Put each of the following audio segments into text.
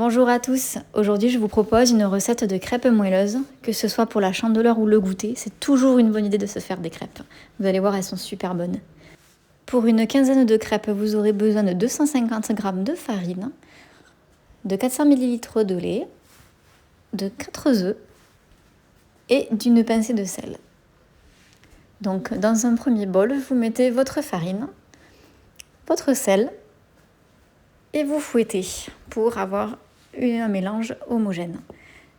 Bonjour à tous, aujourd'hui je vous propose une recette de crêpes moelleuses, que ce soit pour la chandeleur ou le goûter, c'est toujours une bonne idée de se faire des crêpes. Vous allez voir, elles sont super bonnes. Pour une quinzaine de crêpes, vous aurez besoin de 250 g de farine, de 400 ml de lait, de 4 œufs et d'une pincée de sel. Donc dans un premier bol, vous mettez votre farine, votre sel et vous fouettez pour avoir un mélange homogène.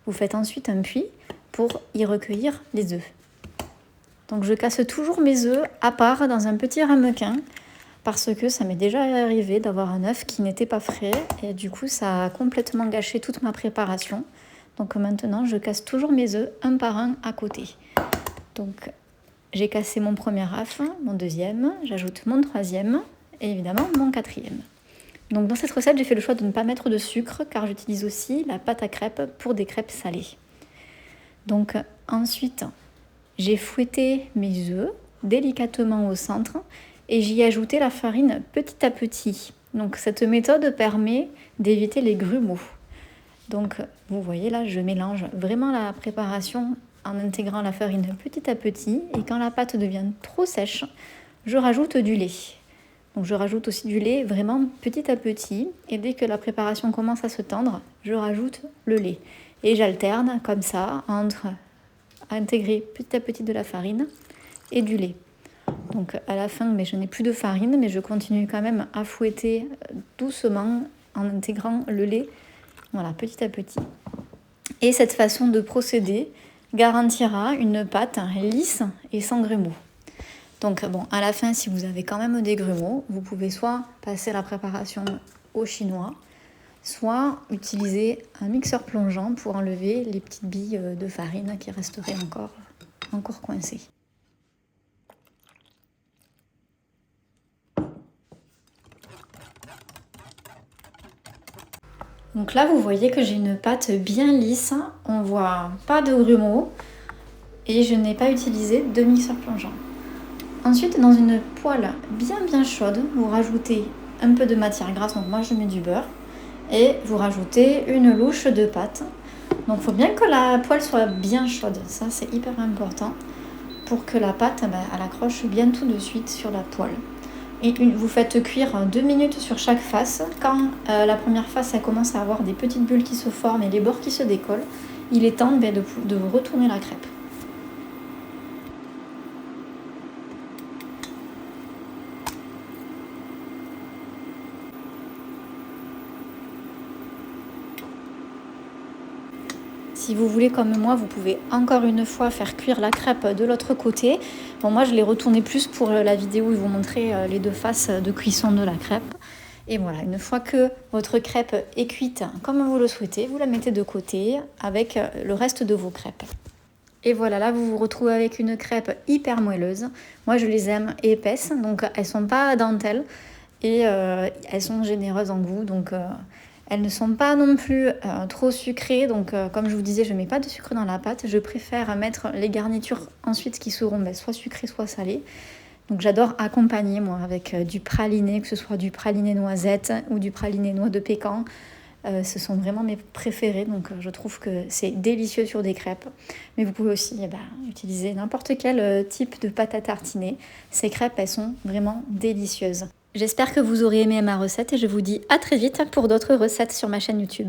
Vous faites ensuite un puits pour y recueillir les œufs. Donc je casse toujours mes œufs à part dans un petit ramequin parce que ça m'est déjà arrivé d'avoir un œuf qui n'était pas frais et du coup ça a complètement gâché toute ma préparation. Donc maintenant je casse toujours mes œufs un par un à côté. Donc j'ai cassé mon premier œuf, mon deuxième, j'ajoute mon troisième et évidemment mon quatrième. Donc dans cette recette, j'ai fait le choix de ne pas mettre de sucre car j'utilise aussi la pâte à crêpes pour des crêpes salées. Donc ensuite, j'ai fouetté mes œufs délicatement au centre et j'y ai ajouté la farine petit à petit. Donc cette méthode permet d'éviter les grumeaux. Donc vous voyez là, je mélange vraiment la préparation en intégrant la farine petit à petit et quand la pâte devient trop sèche, je rajoute du lait. Donc je rajoute aussi du lait vraiment petit à petit et dès que la préparation commence à se tendre, je rajoute le lait. Et j'alterne comme ça entre intégrer petit à petit de la farine et du lait. Donc à la fin, mais je n'ai plus de farine, mais je continue quand même à fouetter doucement en intégrant le lait, voilà, petit à petit. Et cette façon de procéder garantira une pâte lisse et sans grumeaux. Donc bon, à la fin, si vous avez quand même des grumeaux, vous pouvez soit passer la préparation au chinois, soit utiliser un mixeur plongeant pour enlever les petites billes de farine qui resteraient encore coincées. Donc là, vous voyez que j'ai une pâte bien lisse, on voit pas de grumeaux et je n'ai pas utilisé de mixeur plongeant. Ensuite, dans une poêle bien chaude, vous rajoutez un peu de matière grasse, donc moi je mets du beurre, et vous rajoutez une louche de pâte. Donc il faut bien que la poêle soit bien chaude, ça c'est hyper important, pour que la pâte elle accroche bien tout de suite sur la poêle. Et vous faites cuire 2 minutes sur chaque face. Quand la première face elle commence à avoir des petites bulles qui se forment et les bords qui se décollent, il est temps de retourner la crêpe. Si vous voulez comme moi, vous pouvez encore une fois faire cuire la crêpe de l'autre côté. Bon, moi je l'ai retournée plus pour la vidéo où ils vont montrer les deux faces de cuisson de la crêpe. Et voilà, une fois que votre crêpe est cuite comme vous le souhaitez, vous la mettez de côté avec le reste de vos crêpes. Et voilà, là vous vous retrouvez avec une crêpe hyper moelleuse. Moi je les aime épaisses, donc elles sont pas dentelles et elles sont généreuses en goût. Donc elles ne sont pas non plus trop sucrées, donc comme je vous disais, je ne mets pas de sucre dans la pâte. Je préfère mettre les garnitures ensuite qui seront soit sucrées, soit salées. Donc j'adore accompagner moi avec du praliné, que ce soit du praliné noisette ou du praliné noix de pécan. Ce sont vraiment mes préférés, donc je trouve que c'est délicieux sur des crêpes. Mais vous pouvez aussi utiliser n'importe quel type de pâte à tartiner. Ces crêpes, elles sont vraiment délicieuses. J'espère que vous aurez aimé ma recette et je vous dis à très vite pour d'autres recettes sur ma chaîne YouTube.